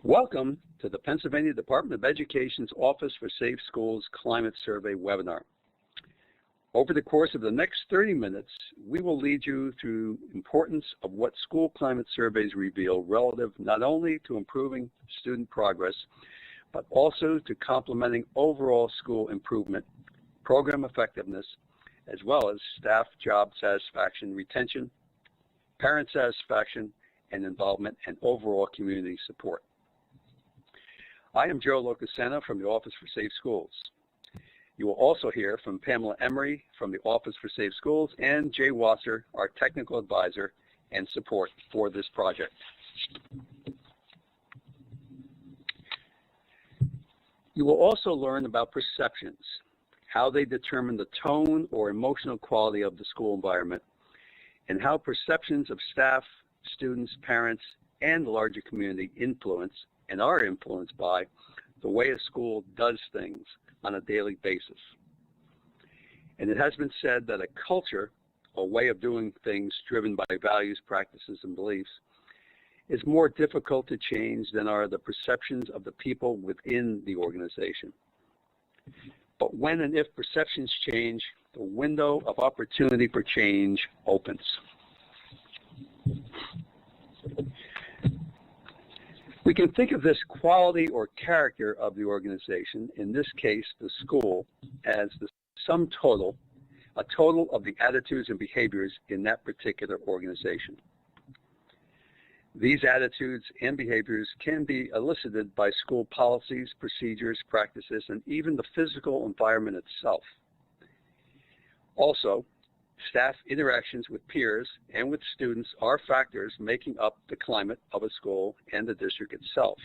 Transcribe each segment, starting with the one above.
Welcome to the Pennsylvania Department of Education's Office for Safe Schools Climate Survey webinar. Over the course of the next 30 minutes, we will lead you through the importance of what school climate surveys reveal relative not only to improving student progress, but also to complementing overall school improvement, program effectiveness, as well as staff job satisfaction, retention, parent satisfaction, and involvement, and overall community support. I am Joe Locasena from the Office for Safe Schools. You will also hear from Pamela Emery from the Office for Safe Schools and Jay Wasser, our technical advisor and support for this project. You will also learn about perceptions, how they determine the tone or emotional quality of the school environment, and how perceptions of staff, students, parents, and the larger community influence and are influenced by the way a school does things on a daily basis. And it has been said that a culture, a way of doing things driven by values, practices, and beliefs, is more difficult to change than are the perceptions of the people within the organization. But when and if perceptions change, the window of opportunity for change opens. We can think of this quality or character of the organization, in this case the school, as the sum total, a total of the attitudes and behaviors in that particular organization. These attitudes and behaviors can be elicited by school policies, procedures, practices, and even the physical environment itself. Also, staff interactions with peers and with students are factors making up the climate of a school and the district itself.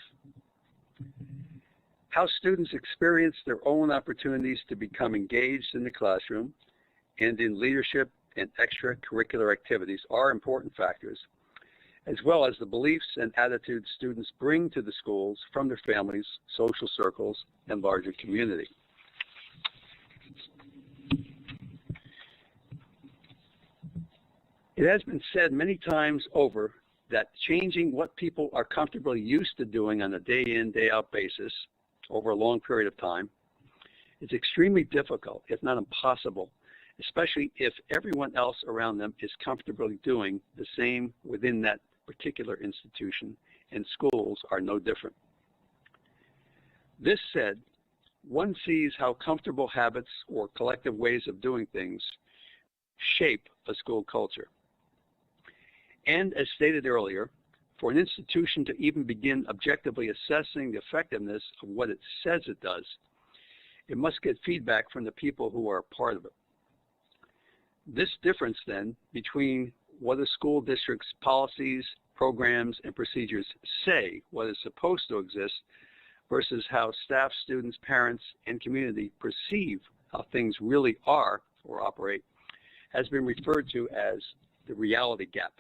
How students experience their own opportunities to become engaged in the classroom and in leadership and extracurricular activities are important factors, as well as the beliefs and attitudes students bring to the schools from their families, social circles, and larger community. It has been said many times over that changing what people are comfortably used to doing on a day-in, day-out basis over a long period of time is extremely difficult, if not impossible, especially if everyone else around them is comfortably doing the same within that particular institution, and schools are no different. This said, one sees how comfortable habits or collective ways of doing things shape a school culture. And as stated earlier, for an institution to even begin objectively assessing the effectiveness of what it says it does, it must get feedback from the people who are a part of it. This difference then between what a school district's policies, programs, and procedures say what is supposed to exist versus how staff, students, parents, and community perceive how things really are or operate has been referred to as the reality gap.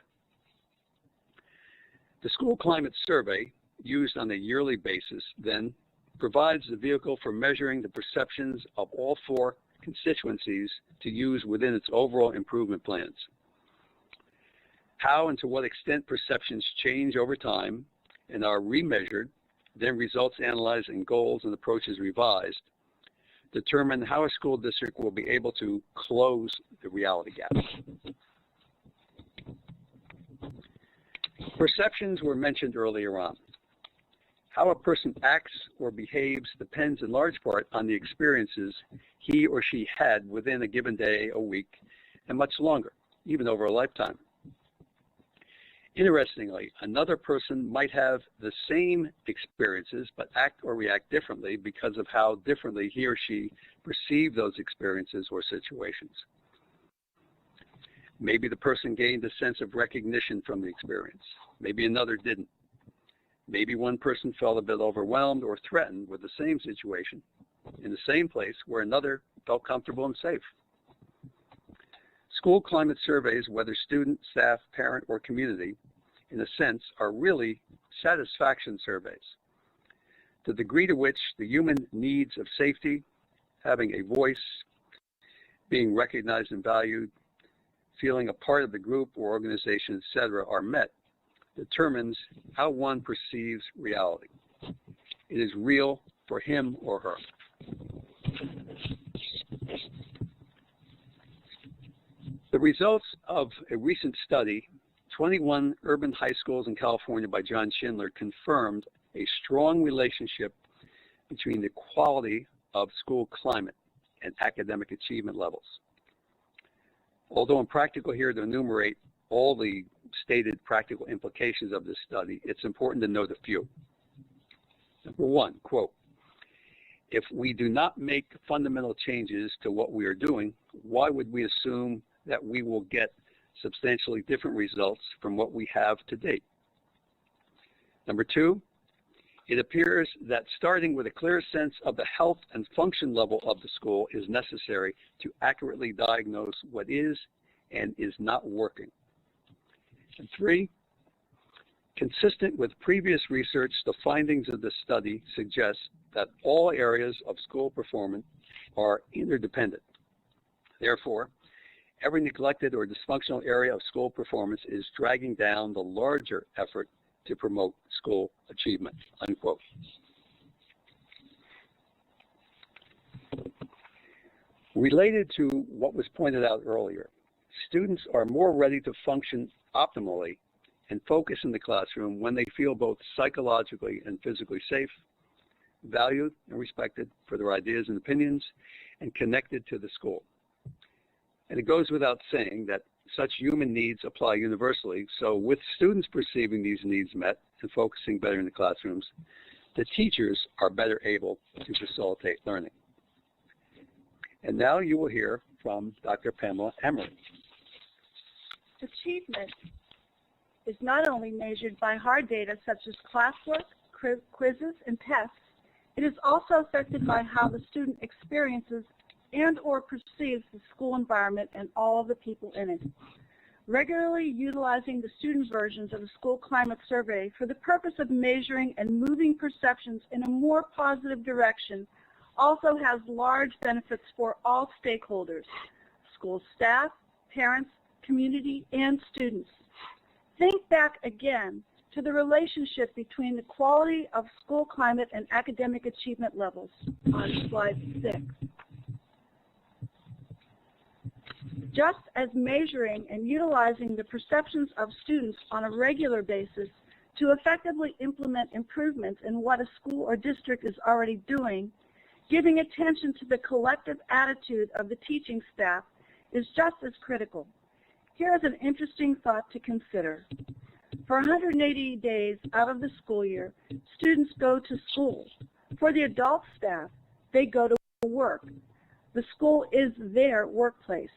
The school climate survey, used on a yearly basis, then provides the vehicle for measuring the perceptions of all four constituencies to use within its overall improvement plans. How and to what extent perceptions change over time and are remeasured, then results analyzed and goals and approaches revised, determine how a school district will be able to close the reality gap. Perceptions were mentioned earlier on. How a person acts or behaves depends in large part on the experiences he or she had within a given day, a week, and much longer, even over a lifetime. Interestingly, another person might have the same experiences but act or react differently because of how differently he or she perceived those experiences or situations. Maybe the person gained a sense of recognition from the experience. Maybe another didn't. Maybe one person felt a bit overwhelmed or threatened with the same situation in the same place where another felt comfortable and safe. School climate surveys, whether student, staff, parent, or community, in a sense, are really satisfaction surveys. The degree to which the human needs of safety, having a voice, being recognized and valued, feeling a part of the group or organization, etc., are met determines how one perceives reality. it is real for him or her. The results of a recent study, 21 urban high schools in California by John Schindler, confirmed a strong relationship between the quality of school climate and academic achievement levels. Although impractical here to enumerate all the stated practical implications of this study, it's important to note a few. Number one, quote, if we do not make fundamental changes to what we are doing, why would we assume that we will get substantially different results from what we have to date? Number two, it appears that starting with a clear sense of the health and function level of the school is necessary to accurately diagnose what is and is not working. And three, consistent with previous research, the findings of this study suggest that all areas of school performance are interdependent. Therefore, every neglected or dysfunctional area of school performance is dragging down the larger effort to promote school achievement, unquote. Related to what was pointed out earlier, students are more ready to function optimally and focus in the classroom when they feel both psychologically and physically safe, valued and respected for their ideas and opinions, and connected to the school. And it goes without saying that such human needs apply universally, so with students perceiving these needs met and focusing better in the classrooms, the teachers are better able to facilitate learning. And now you will hear from Dr. Pamela Emery. Achievement is not only measured by hard data such as classwork, quizzes, and tests, it is also affected by how the student experiences and or perceives the school environment and all of the people in it. Regularly utilizing the student versions of the school climate survey for the purpose of measuring and moving perceptions in a more positive direction also has large benefits for all stakeholders, school staff, parents, community, and students. Think back again to the relationship between the quality of school climate and academic achievement levels on slide 6. Just as measuring and utilizing the perceptions of students on a regular basis to effectively implement improvements in what a school or district is already doing, giving attention to the collective attitude of the teaching staff is just as critical. Here is an interesting thought to consider. For 180 days out of the school year, students go to school. For the adult staff, they go to work. The school is their workplace.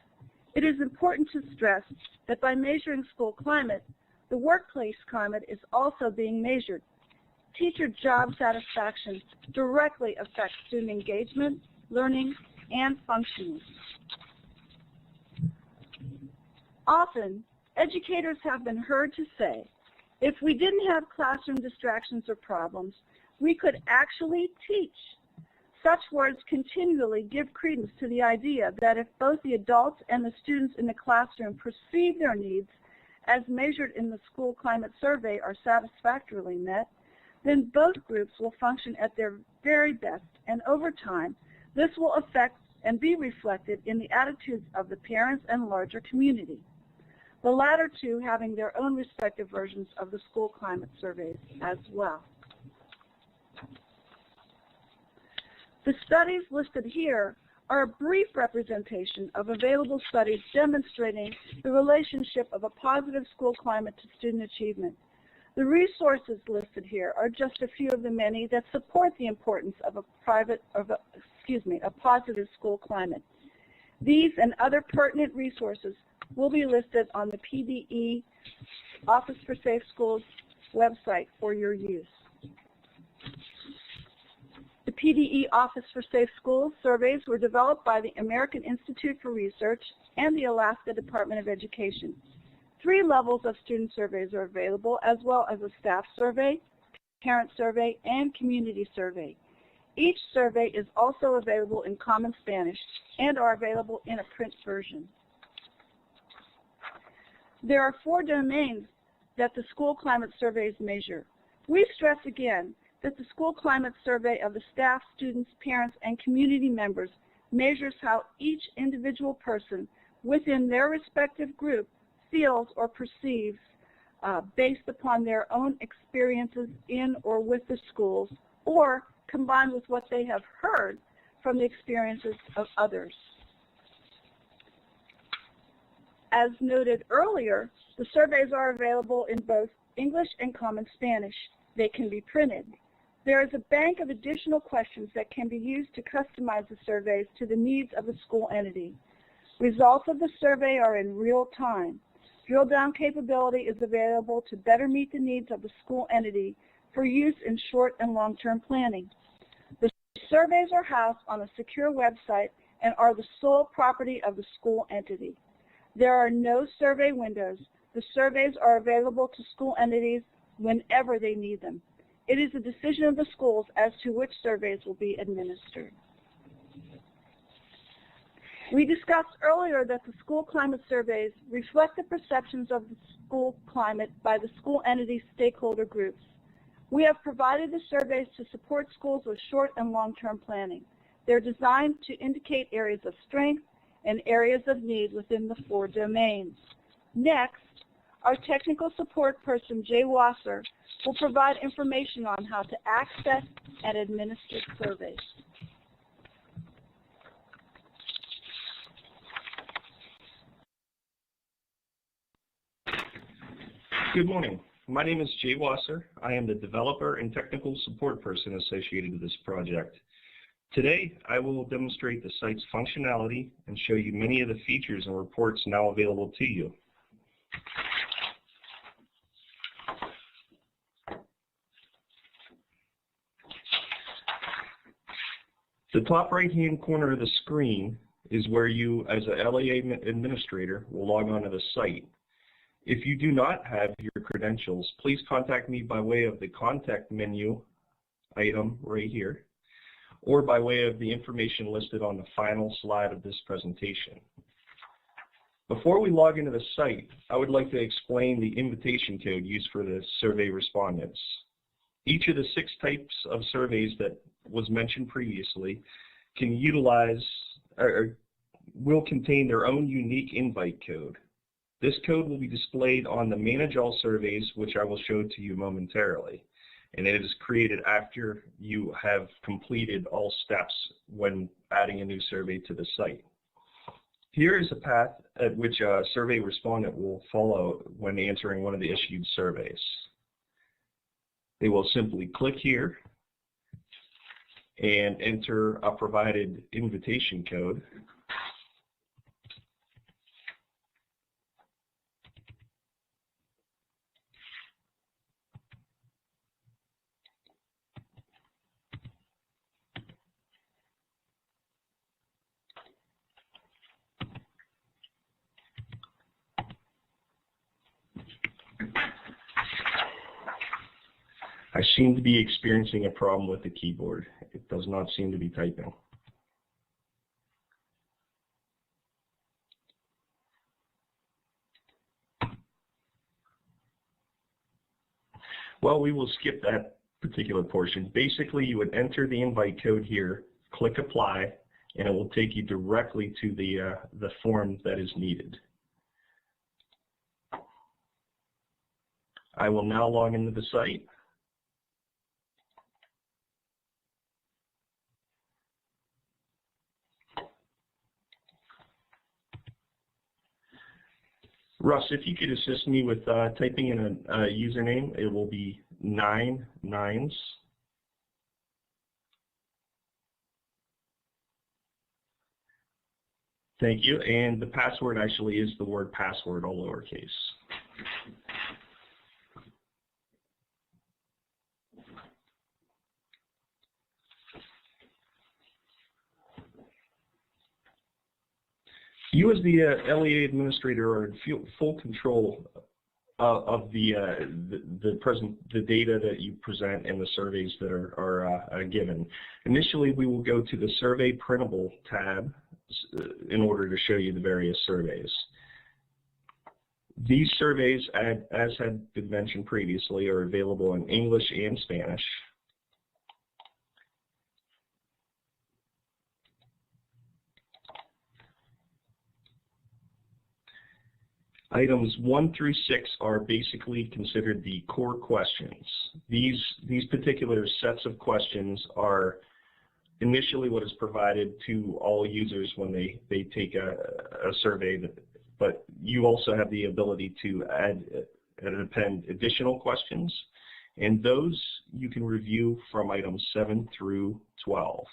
It is important to stress that by measuring school climate, the workplace climate is also being measured. Teacher job satisfaction directly affects student engagement, learning, and functioning. Often, educators have been heard to say, if we didn't have classroom distractions or problems, we could actually teach. Such words continually give credence to the idea that if both the adults and the students in the classroom perceive their needs as measured in the school climate survey are satisfactorily met, then both groups will function at their very best, and over time, this will affect and be reflected in the attitudes of the parents and larger community, the latter two having their own respective versions of the school climate surveys as well. The studies listed here are a brief representation of available studies demonstrating the relationship of a positive school climate to student achievement. The resources listed here are just a few of the many that support the importance of a positive school climate. These and other pertinent resources will be listed on the PDE Office for Safe Schools website for your use. The PDE Office for Safe Schools surveys were developed by the American Institute for Research and the Alaska Department of Education. 3 levels of student surveys are available, as well as a staff survey, parent survey, and community survey. Each survey is also available in Common Spanish and are available in a print version. There are 4 domains that the school climate surveys measure. We stress again that the school climate survey of the staff, students, parents, and community members measures how each individual person within their respective group feels or perceives based upon their own experiences in or with the schools, or combined with what they have heard from the experiences of others. As noted earlier, the surveys are available in both English and Common Spanish. They can be printed. There is a bank of additional questions that can be used to customize the surveys to the needs of the school entity. Results of the survey are in real time. Drill down capability is available to better meet the needs of the school entity for use in short and long-term planning. The surveys are housed on a secure website and are the sole property of the school entity. There are no survey windows. The surveys are available to school entities whenever they need them. It is a decision of the schools as to which surveys will be administered. We discussed earlier that the school climate surveys reflect the perceptions of the school climate by the school entity stakeholder groups. We have provided the surveys to support schools with short and long-term planning. They're designed to indicate areas of strength and areas of need within the 4 domains. Next, our technical support person, Jay Wasser, will provide information on how to access and administer surveys. Good morning. My name is Jay Wasser. I am the developer and technical support person associated with this project. Today, I will demonstrate the site's functionality and show you many of the features and reports now available to you. The top right-hand corner of the screen is where you, as a LEA administrator, will log on to the site. If you do not have your credentials, please contact me by way of the contact menu item right here, or by way of the information listed on the final slide of this presentation. Before we log into the site, I would like to explain the invitation code used for the survey respondents. Each of the 6 types of surveys that was mentioned previously can utilize or will contain their own unique invite code. This code will be displayed on the Manage All Surveys, which I will show to you momentarily. And it is created after you have completed all steps when adding a new survey to the site. Here is a path at which a survey respondent will follow when answering one of the issued surveys. They will simply click here and enter a provided invitation code. I seem to be experiencing a problem with the keyboard. It does not seem to be typing. Well, we will skip that particular portion. Basically, you would enter the invite code here, click Apply, and it will take you directly to the form that is needed. I will now log into the site. Russ, if you could assist me with typing in a username, it will be 9 9s. Thank you. And the password actually is the word password, all lowercase. You as the LEA administrator are in full control of the data that you present and the surveys that are given. Initially, we will go to the Survey Printable tab in order to show you the various surveys. These surveys, as had been mentioned previously, are available in English and Spanish. Items 1 through 6 are basically considered the core questions. These particular sets of questions are initially what is provided to all users when they take a survey, but you also have the ability to add and append additional questions, and those you can review from items 7 through 12.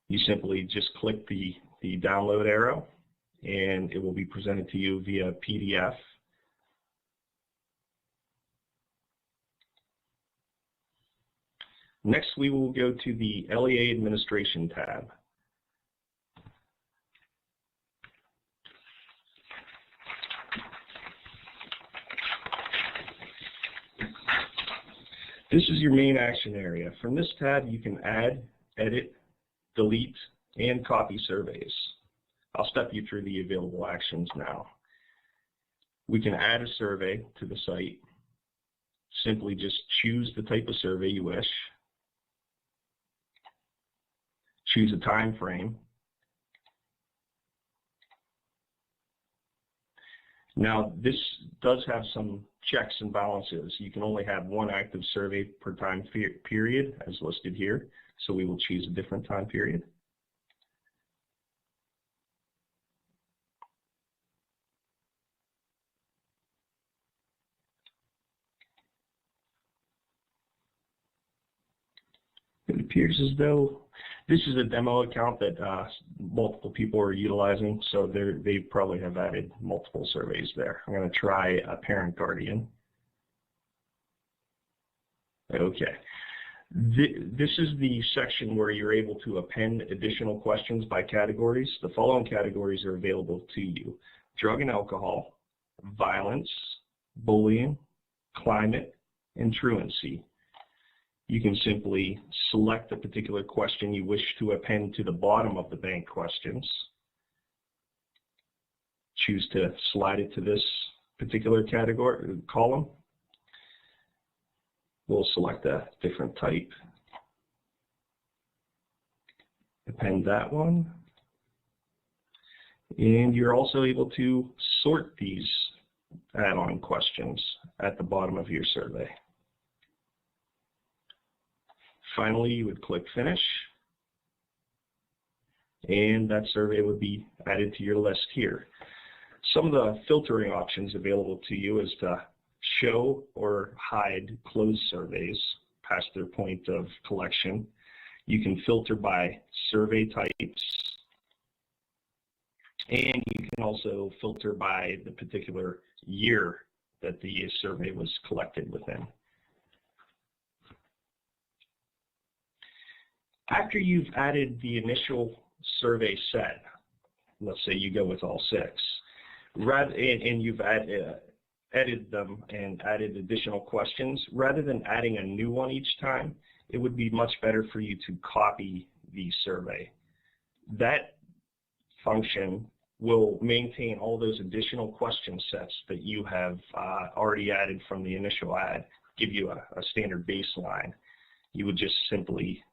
You simply just click the download arrow, and it will be presented to you via PDF. Next, we will go to the LEA Administration tab. This is your main action area. From this tab, you can add, edit, delete, and copy surveys. I'll step you through the available actions now. We can add a survey to the site. Simply just choose the type of survey you wish. Choose a time frame. Now, this does have some checks and balances. You can only have one active survey per time period, as listed here, so we will choose a different time period. It appears as though this is a demo account that multiple people are utilizing, so they probably have added multiple surveys there. I'm going to try a parent guardian. Okay. This is the section where you're able to append additional questions by categories. The following categories are available to you: drug and alcohol, violence, bullying, climate, and truancy. You can simply select the particular question you wish to append to the bottom of the bank questions. Choose to slide it to this particular category column. We'll select a different type. Append that one. And you're also able to sort these add-on questions at the bottom of your survey. Finally, you would click Finish, and that survey would be added to your list here. Some of the filtering options available to you is to show or hide closed surveys past their point of collection. You can filter by survey types, and you can also filter by the particular year that the survey was collected within. After you've added the initial survey set, let's say you go with all 6, and you've edited them and added additional questions, rather than adding a new one each time, it would be much better for you to copy the survey. That function will maintain all those additional question sets that you have already added from the initial ad, give you a standard baseline. You would just simply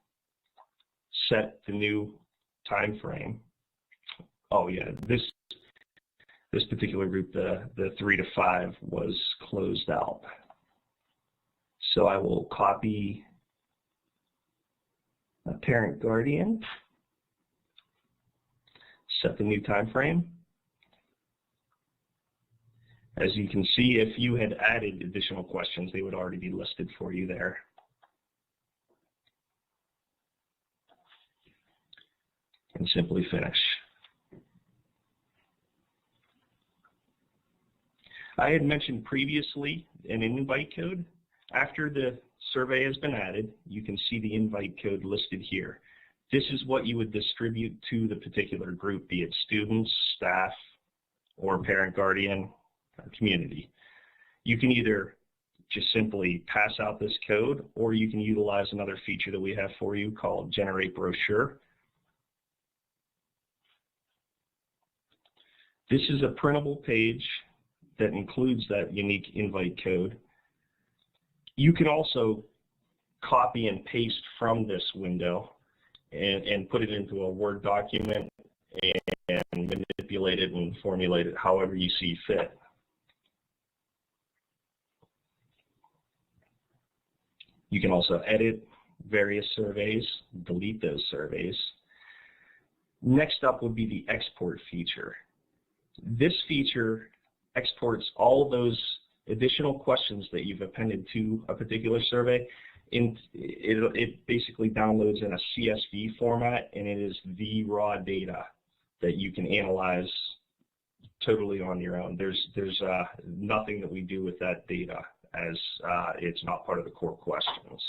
set the new time frame. Oh yeah, this particular group, the 3 to 5, was closed out. So I will copy a parent guardian, set the new time frame. As you can see, if you had added additional questions, they would already be listed for you there. And simply finish. I had mentioned previously an invite code. After the survey has been added, you can see the invite code listed here. This is what you would distribute to the particular group, be it students, staff, or parent, guardian, or community. You can either just simply pass out this code, or you can utilize another feature that we have for you called Generate Brochure. This is a printable page that includes that unique invite code. You can also copy and paste from this window and put it into a Word document manipulate it and formulate it however you see fit. You can also edit various surveys, delete those surveys. Next up would be the export feature. This feature exports all of those additional questions that you've appended to a particular survey. It basically downloads in a CSV format, and it is the raw data that you can analyze totally on your own. There's nothing that we do with that data, as it's not part of the core questions.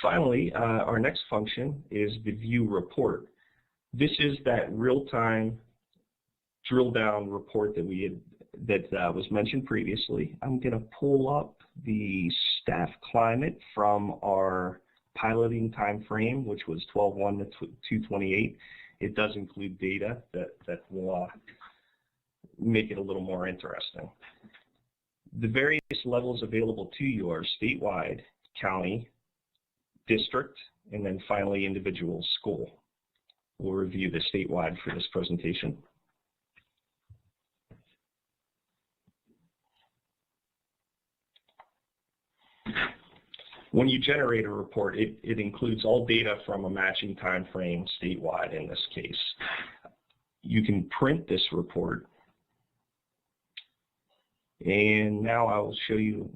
Finally, our next function is the view report. This is that real-time drill down report that was mentioned previously. I'm going to pull up the staff climate from our piloting time frame, which was 12/1 to 2/28. It does include data that will make it a little more interesting. The various levels available to you are statewide, county, district, and then finally individual school. We'll review the statewide for this presentation. When you generate a report, it includes all data from a matching time frame statewide in this case. You can print this report, and now I will show you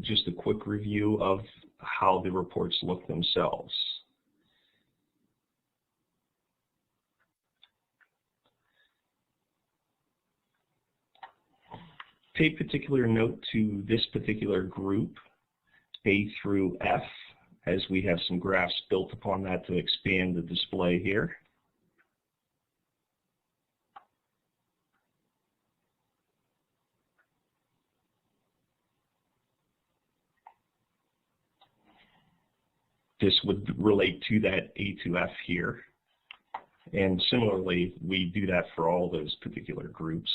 just a quick review of how the reports look themselves. Pay particular note to this particular group, A through F, as we have some graphs built upon that to expand the display here. This would relate to that A to F here. And similarly, we do that for all those particular groups.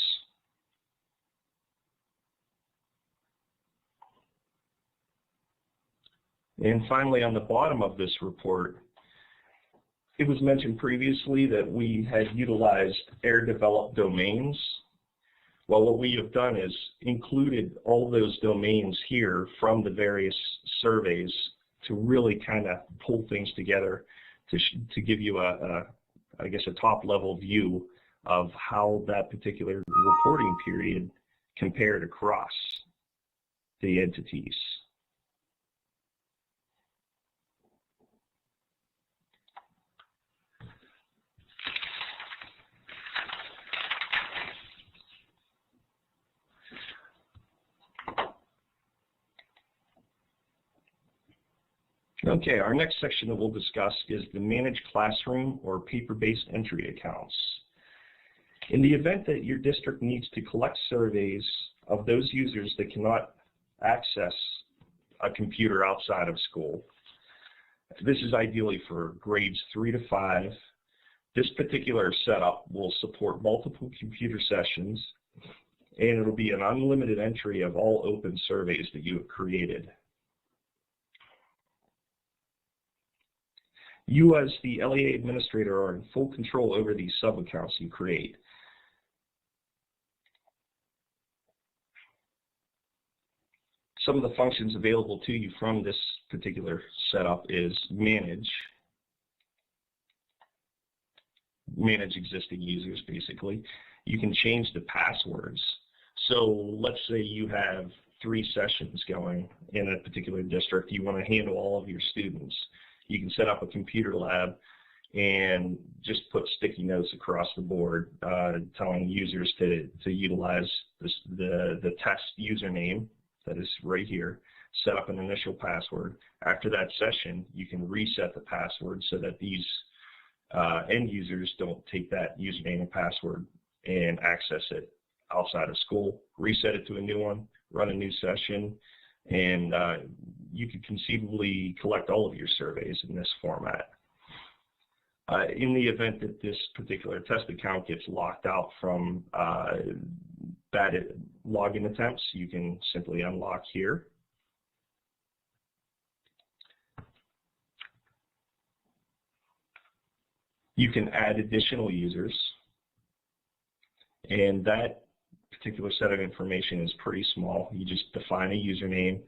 And finally, on the bottom of this report, it was mentioned previously that we had utilized air-developed domains. Well, what we have done is included all those domains here from the various surveys to really kind of pull things together to give you I guess, a top-level view of how that particular reporting period compared across the entities. Okay, our next section that we'll discuss is the managed classroom or paper-based entry accounts. In the event that your district needs to collect surveys of those users that cannot access a computer outside of school, this is ideally for grades 3 to 5. This particular setup will support multiple computer sessions, and it'll be an unlimited entry of all open surveys that you have created. You, as the LEA administrator, are in full control over these sub-accounts you create. Some of the functions available to you from this particular setup is manage existing users, basically. You can change the passwords. So let's say you have 3 sessions going in a particular district. You want to handle all of your students. You can set up a computer lab and just put sticky notes across the board telling users to utilize the test username that is right here, set up an initial password. After that session, you can reset the password so that these end users don't take that username and password and access it outside of school. Reset it to a new one, run a new session, and you could conceivably collect all of your surveys in this format. In the event that this particular test account gets locked out from bad login attempts, you can simply unlock here. You can add additional users, and that particular set of information is pretty small. You just define a username.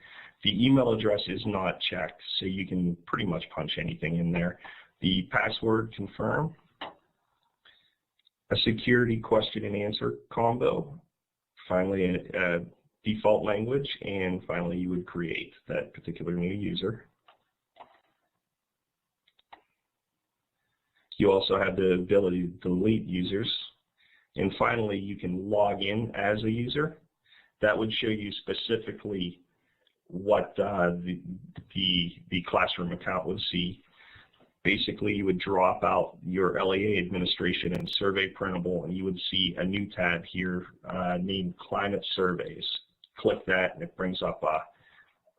The email address is not checked, so you can pretty much punch anything in there. The password, confirm, a security question and answer combo, finally a default language, and finally you would create that particular new user. You also have the ability to delete users. And finally, you can log in as a user. That would show you specifically what the classroom account would see. Basically, you would drop out your LAA administration and survey printable, and you would see a new tab here named Climate Surveys. Click that, and it brings up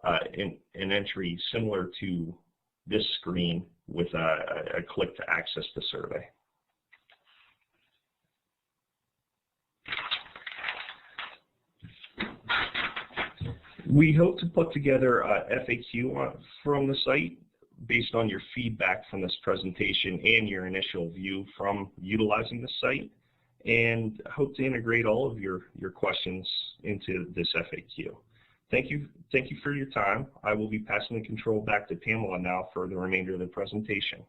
an entry similar to this screen with a click to access the survey. We hope to put together a FAQ from the site based on your feedback from this presentation and your initial view from utilizing the site, and hope to integrate all of your questions into this FAQ. Thank you for your time. I will be passing the control back to Pamela now for the remainder of the presentation.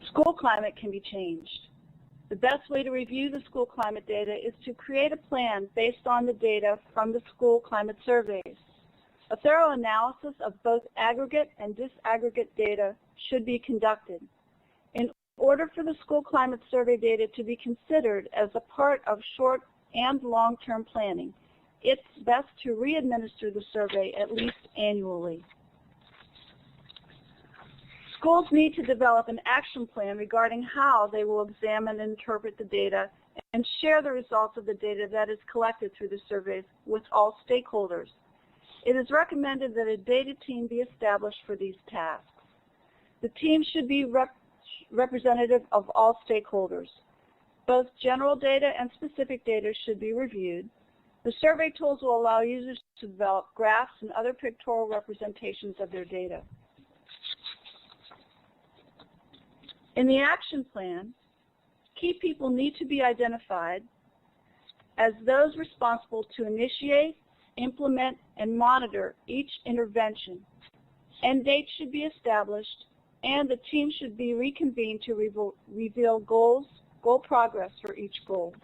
School climate can be changed. The best way to review the school climate data is to create a plan based on the data from the school climate surveys. A thorough analysis of both aggregate and disaggregate data should be conducted. In order for the school climate survey data to be considered as a part of short and long-term planning, it's best to re-administer the survey at least annually. Schools need to develop an action plan regarding how they will examine and interpret the data and share the results of the data that is collected through the surveys with all stakeholders. It is recommended that a data team be established for these tasks. The team should be representative of all stakeholders. Both general data and specific data should be reviewed. The survey tools will allow users to develop graphs and other pictorial representations of their data. In the action plan, key people need to be identified as those responsible to initiate, implement, and monitor each intervention. End dates should be established, and the team should be reconvened to reveal goal progress for each goal.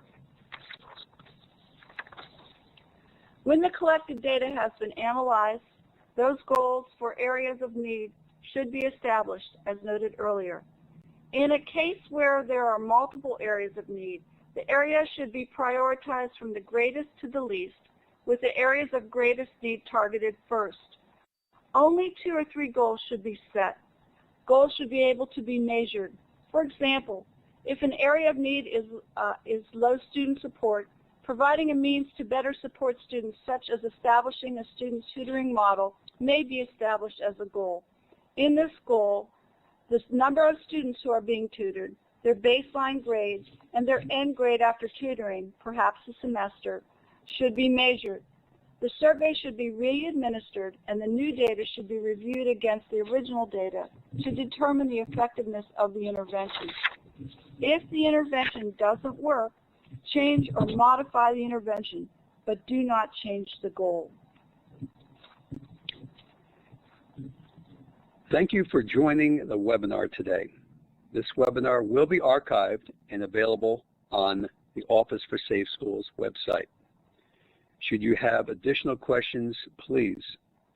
When the collected data has been analyzed, those goals for areas of need should be established, as noted earlier. In a case where there are multiple areas of need, the areas should be prioritized from the greatest to the least, with the areas of greatest need targeted first. Only 2 or 3 goals should be set. Goals should be able to be measured. For example, if an area of need is low student support, providing a means to better support students, such as establishing a student tutoring model, may be established as a goal. In this goal, the number of students who are being tutored, their baseline grades, and their end grade after tutoring, perhaps a semester, should be measured. The survey should be re-administered, and the new data should be reviewed against the original data to determine the effectiveness of the intervention. If the intervention doesn't work, change or modify the intervention, but do not change the goal. Thank you for joining the webinar today. This webinar will be archived and available on the Office for Safe Schools website. Should you have additional questions, please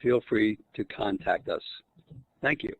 feel free to contact us. Thank you.